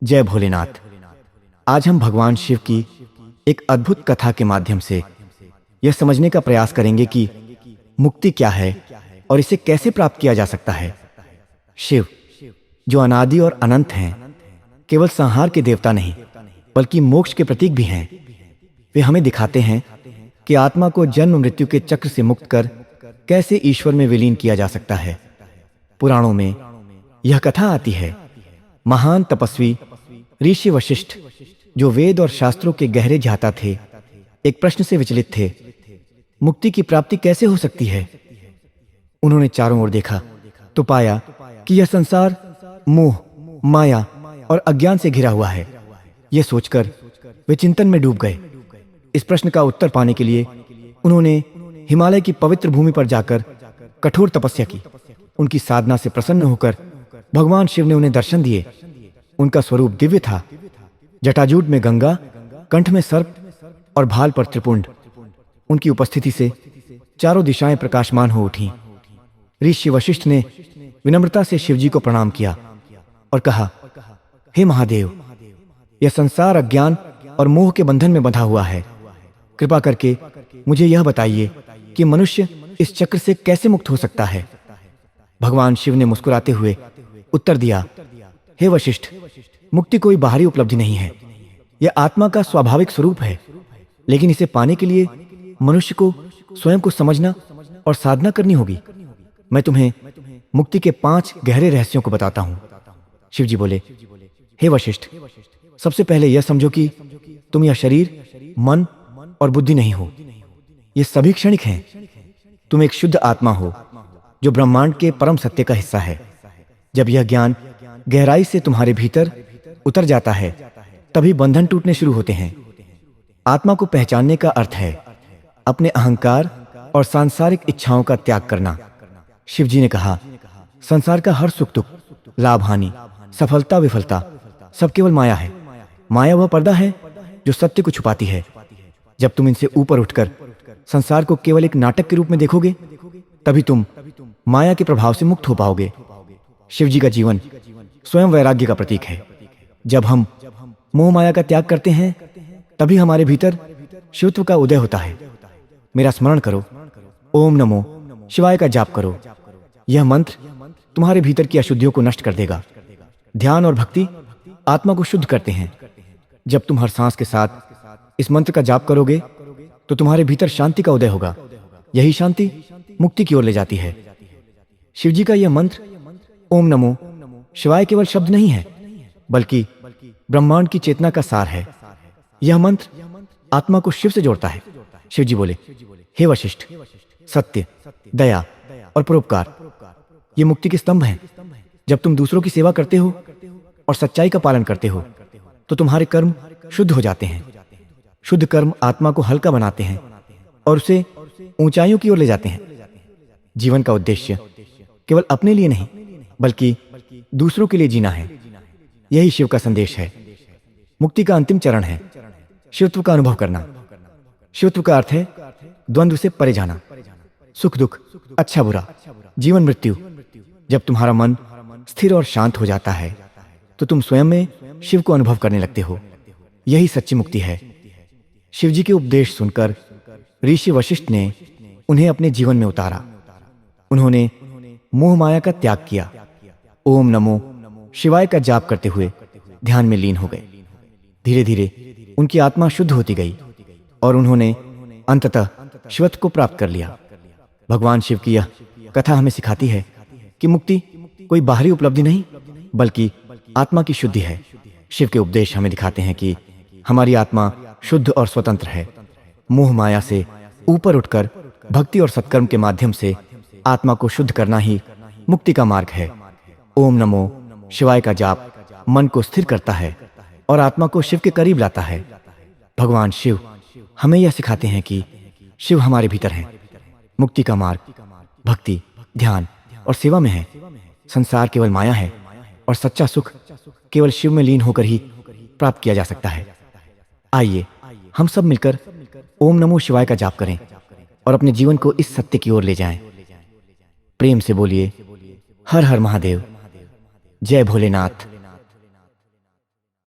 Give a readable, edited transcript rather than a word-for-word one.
जय भोलेनाथ। आज हम भगवान शिव की एक अद्भुत कथा के माध्यम से यह समझने का प्रयास करेंगे कि मुक्ति क्या है और इसे कैसे प्राप्त किया जा सकता है। शिव, जो अनादि और अनंत हैं, केवल संहार के देवता नहीं बल्कि मोक्ष के प्रतीक भी हैं। वे हमें दिखाते हैं कि आत्मा को जन्म मृत्यु के चक्र से मुक्त कर कैसे ईश्वर में विलीन किया जा सकता है। पुराणों में यह कथा आती है। महान तपस्वी ऋषि वशिष्ठ, जो वेद और शास्त्रों के गहरे ज्ञाता थे, एक प्रश्न से विचलित थे। मुक्ति की प्राप्ति कैसे हो सकती है? उन्होंने चारों ओर देखा तो पाया कि यह संसार मोह, माया और अज्ञान से घिरा हुआ है। यह सोचकर वे चिंतन में डूब गए। इस प्रश्न का उत्तर पाने के लिए उन्होंने हिमालय की पवित्र भूमि पर जाकर कठोर तपस्या की। उनकी साधना से प्रसन्न होकर भगवान शिव ने उन्हें दर्शन दिए। उनका स्वरूप दिव्य था। जटाजूट में गंगा, कंठ में सर्प और भाल पर त्रिपुंड। उनकी उपस्थिति से चारों दिशाएं प्रकाशमान हो उठीं। ऋषि वशिष्ठ ने विनम्रता से शिवजी को प्रणाम किया और कहा, हे महादेव, यह संसार अज्ञान और मोह के बंधन में बंधा हुआ है। कृपा करके मुझे यह बताइए कि मनुष्य इस चक्र से कैसे मुक्त हो सकता है। भगवान शिव ने मुस्कुराते हुए उत्तर दिया, हे वशिष्ठ, मुक्ति कोई बाहरी उपलब्धि नहीं है। यह आत्मा का स्वाभाविक स्वरूप है, लेकिन इसे पाने के लिए मनुष्य को स्वयं को समझना और साधना करनी होगी। मैं तुम्हें मुक्ति के 5 गहरे रहस्यों को बताता हूं। शिवजी बोले, हे वशिष्ठ, सबसे पहले यह समझो कि तुम यह शरीर, मन और बुद्धि नहीं हो। ये सभी क्षणिक हैं। तुम एक शुद्ध आत्मा हो जो ब्रह्मांड के परम सत्य का हिस्सा है। जब यह ज्ञान गहराई से तुम्हारे भीतर उतर जाता है, तभी बंधन टूटने शुरू होते हैं। आत्मा को पहचानने का अर्थ है अपने अहंकार और सांसारिक इच्छाओं का त्याग करना। शिवजी ने कहा, संसार का हर सुख दुख, लाभ हानि, सफलता विफलता सब केवल माया है। माया वह पर्दा है जो सत्य को छुपाती है। जब तुम इनसे ऊपर उठकर संसार को केवल एक नाटक के रूप में देखोगे, तभी तुम माया के प्रभाव से मुक्त हो पाओगे। शिवजी का जीवन स्वयं वैराग्य का प्रतीक है। जब हम मोह माया का त्याग करते हैं, तभी हमारे भीतर शिवत्व का उदय होता है। मेरा स्मरण करो, ओम नमो शिवाय का जाप करो। यह मंत्र तुम्हारे भीतर की अशुद्धियों को नष्ट कर देगा। ध्यान और भक्ति आत्मा को शुद्ध करते हैं। जब तुम हर सांस के साथ इस मंत्र का जाप करोगे, तो तुम्हारे भीतर शांति का उदय होगा। यही शांति मुक्ति की ओर ले जाती है। शिवजी का यह मंत्र ओम नमो शिवाय केवल शब्द नहीं है, बल्कि ब्रह्मांड की चेतना का सार है। यह मंत्र आत्मा को शिव से जोड़ता है। शिवजी बोले, हे वशिष्ठ, सत्य, दया और परोपकार ये मुक्ति के स्तंभ हैं। जब तुम दूसरों की सेवा करते हो और सच्चाई का पालन करते हो, तो तुम्हारे कर्म शुद्ध हो जाते हैं। शुद्ध कर्म आत्मा को हल्का बनाते हैं और उसे ऊंचाइयों की ओर ले जाते हैं। जीवन का उद्देश्य केवल अपने लिए नहीं, बल्कि दूसरों के लिए जीना है। यही शिव का संदेश है। मुक्ति का अंतिम चरण है शिवत्व का अनुभव करना। शिवत्व का अर्थ है द्वंद्व से परे जाना, सुख दुख, अच्छा बुरा, जीवन मृत्यु। जब तुम्हारा मन स्थिर और शांत हो जाता है, तो तुम स्वयं में शिव को अनुभव करने लगते हो। यही सच्ची मुक्ति है। शिवजी के उपदेश सुनकर ऋषि वशिष्ठ ने उन्हें अपने जीवन में उतारा। उन्होंने मोह माया का त्याग किया। ओम नमो शिवाय का जाप करते हुए ध्यान में लीन हो गए। धीरे धीरे उनकी आत्मा शुद्ध होती गई और उन्होंने अंततः शिवत्व को प्राप्त कर लिया। भगवान शिव की यह कथा हमें सिखाती है कि मुक्ति कोई बाहरी उपलब्धि नहीं, बल्कि आत्मा की शुद्धि है। शिव के उपदेश हमें दिखाते हैं कि हमारी आत्मा शुद्ध और स्वतंत्र है। मोह माया से ऊपर उठकर भक्ति और सत्कर्म के माध्यम से आत्मा को शुद्ध करना ही मुक्ति का मार्ग है। ओम नमो शिवाय का जाप मन को स्थिर करता है और आत्मा को शिव के करीब लाता है। भगवान शिव हमें यह सिखाते हैं कि शिव हमारे भीतर हैं। मुक्ति का मार्ग भक्ति, ध्यान और सेवा में है। संसार केवल माया है और सच्चा सुख केवल शिव में लीन होकर ही प्राप्त किया जा सकता है। आइए हम सब मिलकर ओम नमो शिवाय का जाप करें और अपने जीवन को इस सत्य की ओर ले जाएं। प्रेम से बोलिए, हर हर महादेव, जय भोलेनाथ।